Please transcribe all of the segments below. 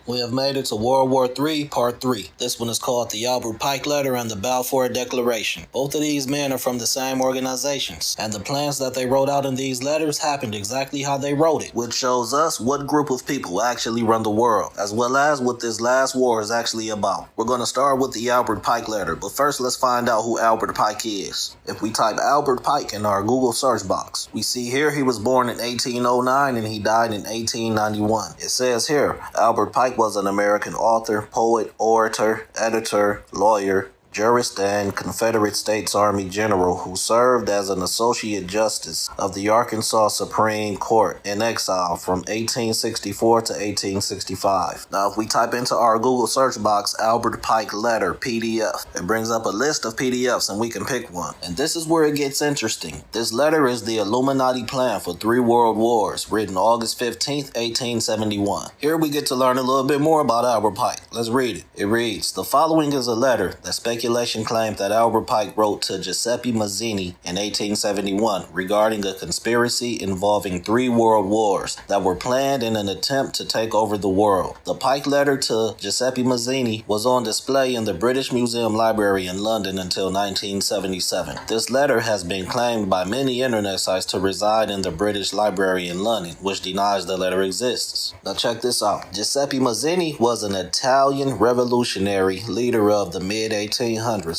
We have made it to World War III, Part 3. This one is called the Albert Pike Letter and the Balfour Declaration. Both of these men are from the same organizations, and the plans that they wrote out in these letters happened exactly how they wrote it, which shows us what group of people actually run the world, as well as what this last war is actually about. We're going to start with the Albert Pike Letter, but first let's find out who Albert Pike is. If we type Albert Pike in our Google search box, we see here he was born in 1809 and he died in 1891. It says here, Albert Pike was an American author, poet, orator, editor, lawyer, jurist, and Confederate States Army general who served as an Associate Justice of the Arkansas Supreme Court in exile from 1864 to 1865. Now, if we type into our Google search box Albert Pike Letter PDF, it brings up a list of PDFs and we can pick one. And this is where it gets interesting. This letter is the Illuminati plan for 3 world wars, written August 15th, 1871. Here we get to learn a little bit more about Albert Pike. Let's read it. It reads, "The following is a letter that speculation claimed that Albert Pike wrote to Giuseppe Mazzini in 1871 regarding a conspiracy involving 3 world wars that were planned in an attempt to take over the world. The Pike letter to Giuseppe Mazzini was on display in the British Museum Library in London until 1977. This letter has been claimed by many internet sites to reside in the British Library in London, which denies the letter exists." Now check this out. Giuseppe Mazzini was an Italian revolutionary leader of the mid-1800s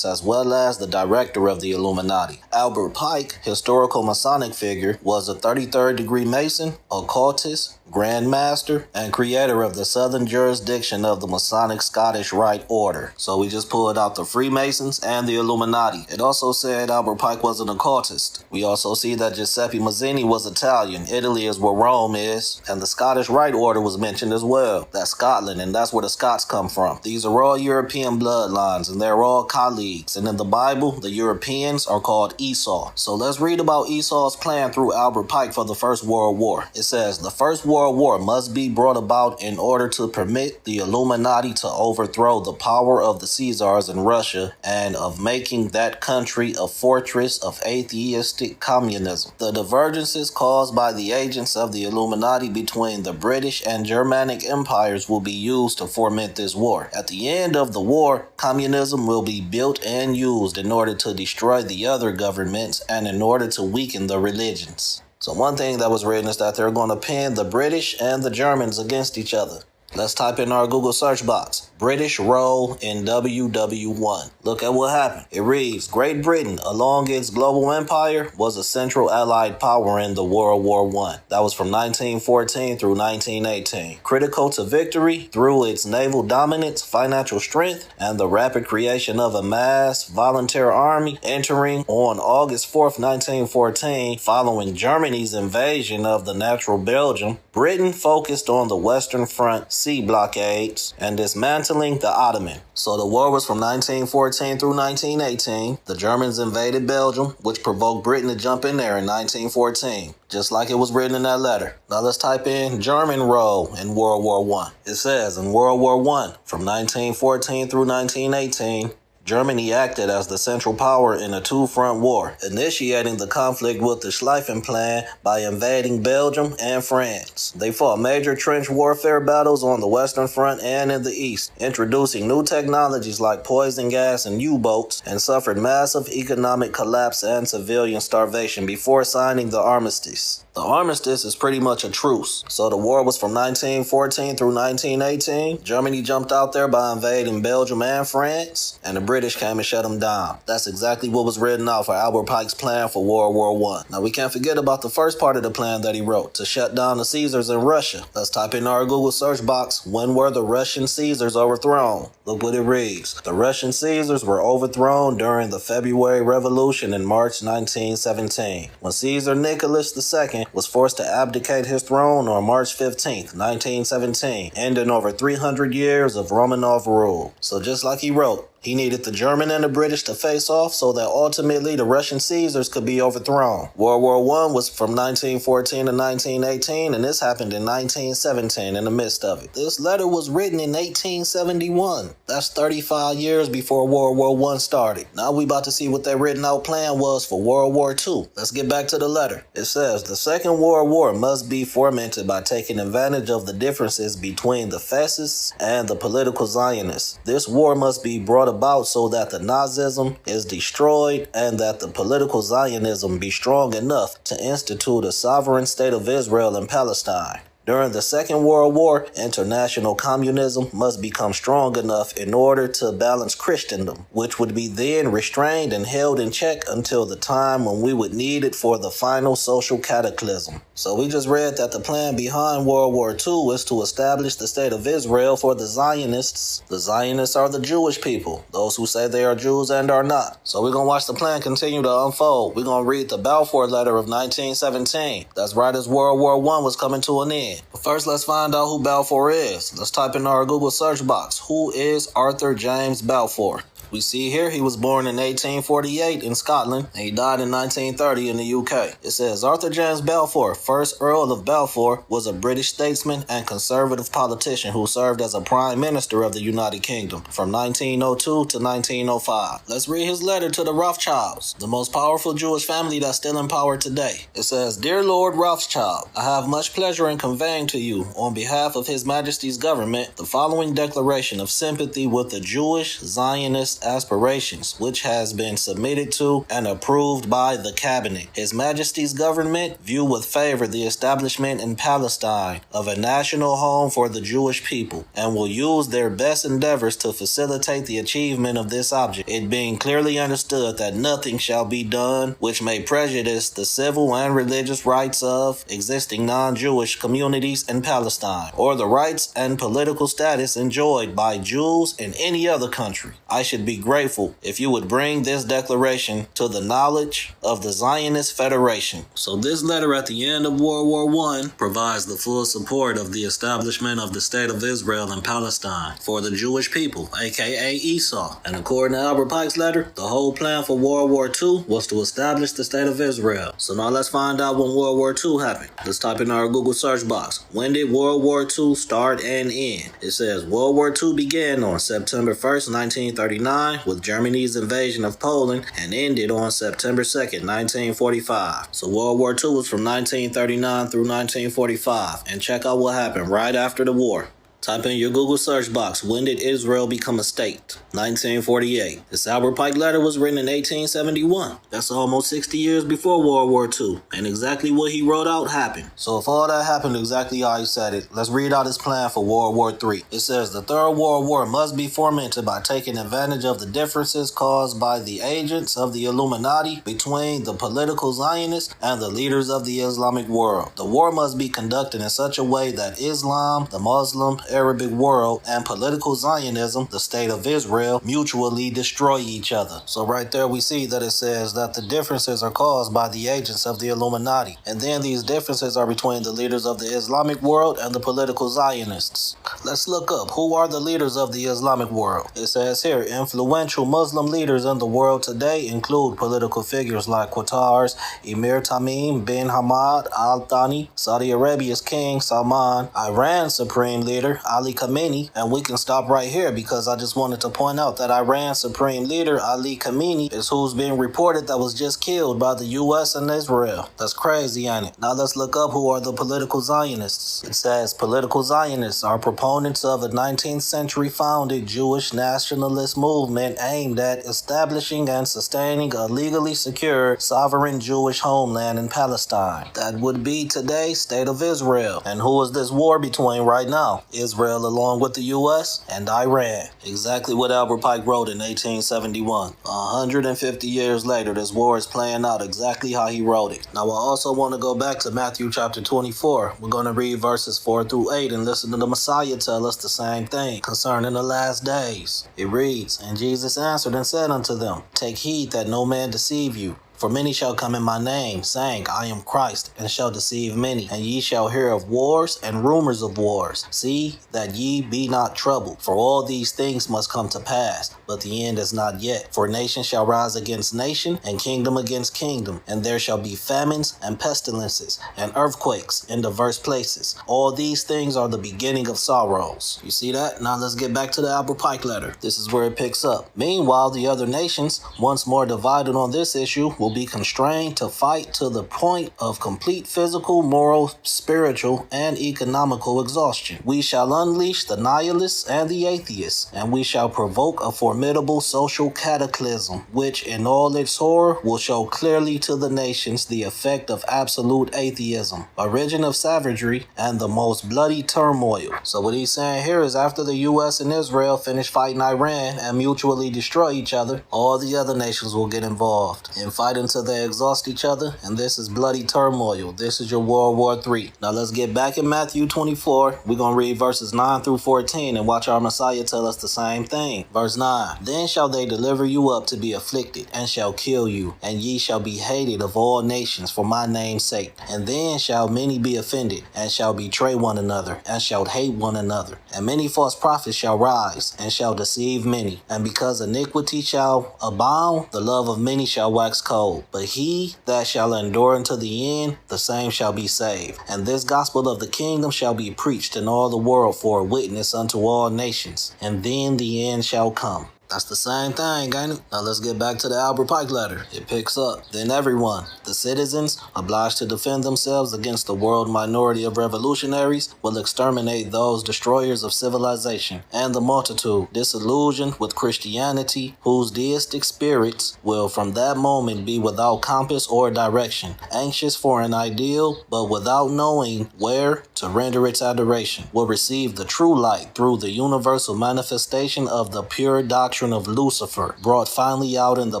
as well as the director of the Illuminati. Albert Pike, historical Masonic figure, was a 33rd degree Mason, occultist, Grand Master, and creator of the Southern jurisdiction of the Masonic Scottish Rite Order. So we just pulled out the Freemasons and the Illuminati. It also said Albert Pike was an occultist. We also see that Giuseppe Mazzini was Italian. Italy is where Rome is. And the Scottish Rite Order was mentioned as well. That's Scotland, and that's where the Scots come from. These are all European bloodlines, and they're all colleagues. And in the Bible, the Europeans are called Esau. So let's read about Esau's plan through Albert Pike for the First World War. It says, "The First World War must be brought about in order to permit the Illuminati to overthrow the power of the Caesars in Russia and of making that country a fortress of atheistic communism. The divergences caused by the agents of the Illuminati between the British and Germanic empires will be used to foment this war. At the end of the war, communism will be built and used in order to destroy the other governments and in order to weaken the religions." So one thing that was written is that they're going to pin the British and the Germans against each other. Let's type in our Google search box, British role in WW1. Look at what happened. It reads, "Great Britain, along its global empire, was a central allied power in the World War I. That was from 1914 through 1918. Critical to victory through its naval dominance, financial strength, and the rapid creation of a mass volunteer army entering on August 4th, 1914, following Germany's invasion of the natural Belgium. Britain focused on the Western Front sea blockades and dismantling the Ottoman." So the war was from 1914 through 1918. The Germans invaded Belgium, which provoked Britain to jump in there in 1914, just like it was written in that letter. Now let's type in German role in World War I. It says in World War I, from 1914 through 1918, Germany acted as the central power in a 2-front war, initiating the conflict with the Schlieffen Plan by invading Belgium and France. They fought major trench warfare battles on the Western Front and in the East, introducing new technologies like poison gas and U-boats, and suffered massive economic collapse and civilian starvation before signing the armistice. The armistice is pretty much a truce. So the war was from 1914 through 1918. Germany jumped out there by invading Belgium and France, and the British came and shut them down. That's exactly what was written out for Albert Pike's plan for World War I. Now we can't forget about the first part of the plan that he wrote, to shut down the Caesars in Russia. Let's type in our Google search box, when were the Russian Caesars overthrown? Look what it reads. The Russian Caesars were overthrown during the February Revolution in March 1917, when Caesar Nicholas II was forced to abdicate his throne on March 15th, 1917, ending over 300 years of Romanov rule. So just like he wrote, He needed the German and the British to face off so that ultimately the Russian Caesars could be overthrown. World War I was from 1914 to 1918, and this happened in 1917 in the midst of it. This letter was written in 1871. That's 35 years before World War I started. Now we about to see what that written out plan was for World War II. Let's get back to the letter. It says, the Second World War must be fomented by taking advantage of the differences between the fascists and the political Zionists. This war must be brought about so that the Nazism is destroyed and that the political Zionism be strong enough to institute a sovereign state of Israel and Palestine. During the Second World War, international communism must become strong enough in order to balance Christendom, which would be then restrained and held in check until the time when we would need it for the final social cataclysm. So we just read that the plan behind World War II is to establish the state of Israel for the Zionists. The Zionists are the Jewish people, those who say they are Jews and are not. So we're going to watch the plan continue to unfold. We're going to read the Balfour letter of 1917. That's right as World War I was coming to an end. But first, let's find out who Balfour is. Let's type in our Google search box. Who is Arthur James Balfour? We see here he was born in 1848 in Scotland, and he died in 1930 in the UK. It says Arthur James Balfour, 1st Earl of Balfour, was a British statesman and conservative politician who served as a Prime Minister of the United Kingdom from 1902 to 1905. Let's read his letter to the Rothschilds, the most powerful Jewish family that's still in power today. It says, Dear Lord Rothschild, I have much pleasure in conveying to you, on behalf of His Majesty's government, the following declaration of sympathy with the Jewish Zionist aspirations, which has been submitted to and approved by the cabinet. His Majesty's government view with favor the establishment in Palestine of a national home for the Jewish people, and will use their best endeavors to facilitate the achievement of this object, it being clearly understood that nothing shall be done which may prejudice the civil and religious rights of existing non-Jewish communities in Palestine, or the rights and political status enjoyed by Jews in any other country. I should be grateful if you would bring this declaration to the knowledge of the Zionist Federation. So this letter at the end of World War I provides the full support of the establishment of the State of Israel and Palestine for the Jewish people, aka Esau. And according to Albert Pike's letter, the whole plan for World War II was to establish the State of Israel. So now let's find out when World War II happened. Let's type in our Google search box. When did World War II start and end? It says World War II began on September 1st, 1939 with Germany's invasion of Poland and ended on September 2nd, 1945. So World War II was from 1939 through 1945. And check out what happened right after the war. Type in your Google search box, when did Israel become a state? 1948. This Albert Pike letter was written in 1871. That's almost 60 years before World War II. And exactly what he wrote out happened. So if all that happened exactly how he said it, let's read out his plan for World War III. It says the Third World War must be fomented by taking advantage of the differences caused by the agents of the Illuminati between the political Zionists and the leaders of the Islamic world. The war must be conducted in such a way that Islam, the Muslim, Arabic world, and political Zionism, the state of Israel, mutually destroy each other. So right there we see that it says that the differences are caused by the agents of the Illuminati. And then these differences are between the leaders of the Islamic world and the political Zionists. Let's look up who are the leaders of the Islamic world. It says here, influential Muslim leaders in the world today include political figures like Qatar's Emir Tamim bin Hamad Al Thani, Saudi Arabia's King Salman, Iran's Supreme Leader Ali Khamenei, and we can stop right here because I just wanted to point out that Iran's Supreme Leader Ali Khamenei is who's being reported that was just killed by the U.S. and Israel. That's crazy, ain't it? Now let's look up who are the political Zionists. It says political Zionists are proponents of a 19th century founded Jewish nationalist movement aimed at establishing and sustaining a legally secure sovereign Jewish homeland in Palestine. That would be today's State of Israel. And who is this war between right now? Israel along with the U.S. and Iran. Exactly what Albert Pike wrote in 1871. 150 years later, this war is playing out exactly how he wrote it. Now I also want to go back to Matthew chapter 24. We're going to read verses 4 through 8 and listen to the Messiah tell us the same thing concerning the last days. It reads, And Jesus answered and said unto them, Take heed that no man deceive you. For many shall come in my name, saying, I am Christ, and shall deceive many. And ye shall hear of wars and rumors of wars. See that ye be not troubled, for all these things must come to pass, but the end is not yet. For nation shall rise against nation, and kingdom against kingdom, and there shall be famines and pestilences, and earthquakes in diverse places. All these things are the beginning of sorrows. You see that? Now let's get back to the Albert Pike letter. This is where it picks up. Meanwhile, the other nations, once more divided on this issue, will be constrained to fight to the point of complete physical, moral, spiritual, and economical exhaustion. We shall unleash the nihilists and the atheists, and we shall provoke a formidable social cataclysm, which in all its horror will show clearly to the nations the effect of absolute atheism, origin of savagery, and the most bloody turmoil. So what he's saying here is after the US and Israel finish fighting Iran and mutually destroy each other, all the other nations will get involved and fight until they exhaust each other, and this is bloody turmoil. This is your World War III. Now let's get back in Matthew 24. We're going to read verses 9 through 14 and watch our Messiah tell us the same thing. Verse 9, Then shall they deliver you up to be afflicted, and shall kill you, and ye shall be hated of all nations for my name's sake. And then shall many be offended, and shall betray one another, and shall hate one another. And many false prophets shall rise, and shall deceive many. And because iniquity shall abound, the love of many shall wax cold. But he that shall endure unto the end, the same shall be saved. And this gospel of the kingdom shall be preached in all the world for a witness unto all nations, and then the end shall come. That's the same thing, ain't it? Now let's get back to the Albert Pike letter. It picks up. Then everyone, the citizens, obliged to defend themselves against the world minority of revolutionaries, will exterminate those destroyers of civilization, and the multitude, disillusioned with Christianity, whose deistic spirits will from that moment be without compass or direction, anxious for an ideal, but without knowing where to render its adoration, will receive the true light through the universal manifestation of the pure doctrine of Lucifer, brought finally out in the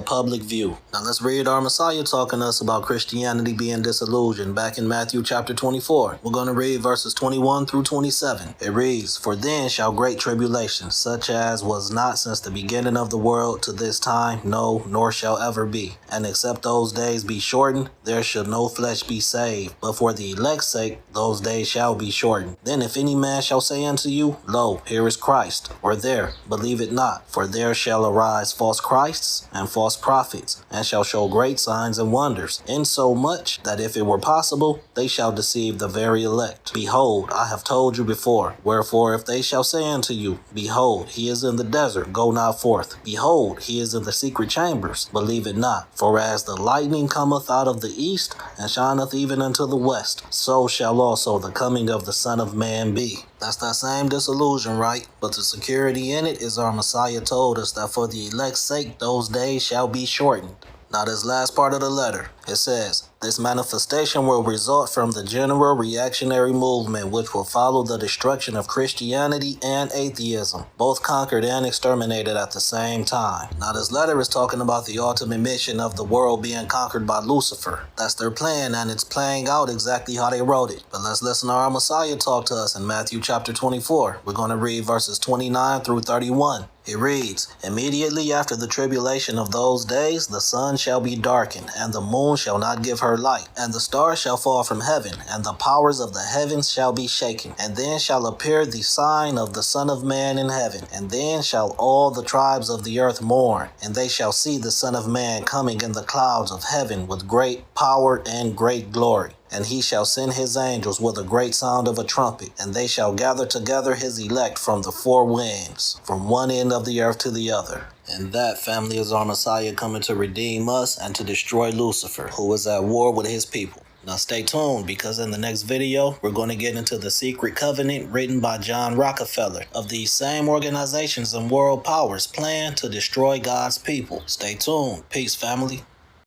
public view. Now let's read our Messiah talking to us about Christianity being disillusioned back in Matthew chapter 24. We're going to read verses 21 through 27. It reads, For then shall great tribulation, such as was not since the beginning of the world to this time, no, nor shall ever be. And except those days be shortened, there should no flesh be saved. But for the elect's sake, those days shall be shortened. Then if any man shall say unto you, Lo, here is Christ, or there, believe it not. For there shall arise false Christs and false prophets, and shall show great signs and wonders, insomuch that if it were possible, they shall deceive the very elect. Behold, I have told you before. Wherefore, if they shall say unto you, Behold, he is in the desert, go not forth. Behold, he is in the secret chambers, believe it not. For as the lightning cometh out of the east, and shineth even unto the west, so shall also the coming of the Son of Man be. That's that same disillusion, right? But the security in it is our Messiah told us that for the elect's sake, those days shall be shortened. Now this last part of the letter, it says, This manifestation will result from the general reactionary movement which will follow the destruction of Christianity and atheism, both conquered and exterminated at the same time. Now this letter is talking about the ultimate mission of the world being conquered by Lucifer. That's their plan, and it's playing out exactly how they wrote it. But let's listen to our Messiah talk to us in Matthew chapter 24. We're going to read verses 29 through 31. It reads, Immediately after the tribulation of those days, the sun shall be darkened, and the moon shall not give her light, and the stars shall fall from heaven, and the powers of the heavens shall be shaken. And then shall appear the sign of the Son of Man in heaven. And then shall all the tribes of the earth mourn, and they shall see the Son of Man coming in the clouds of heaven with great power and great glory. And he shall send his angels with a great sound of a trumpet, and they shall gather together his elect from the four winds, from one end of the earth to the other. And that, family, is our Messiah coming to redeem us and to destroy Lucifer, who is at war with his people. Now stay tuned, because in the next video, we're going to get into the secret covenant written by John Rockefeller of these same organizations and world powers plan to destroy God's people. Stay tuned. Peace, family.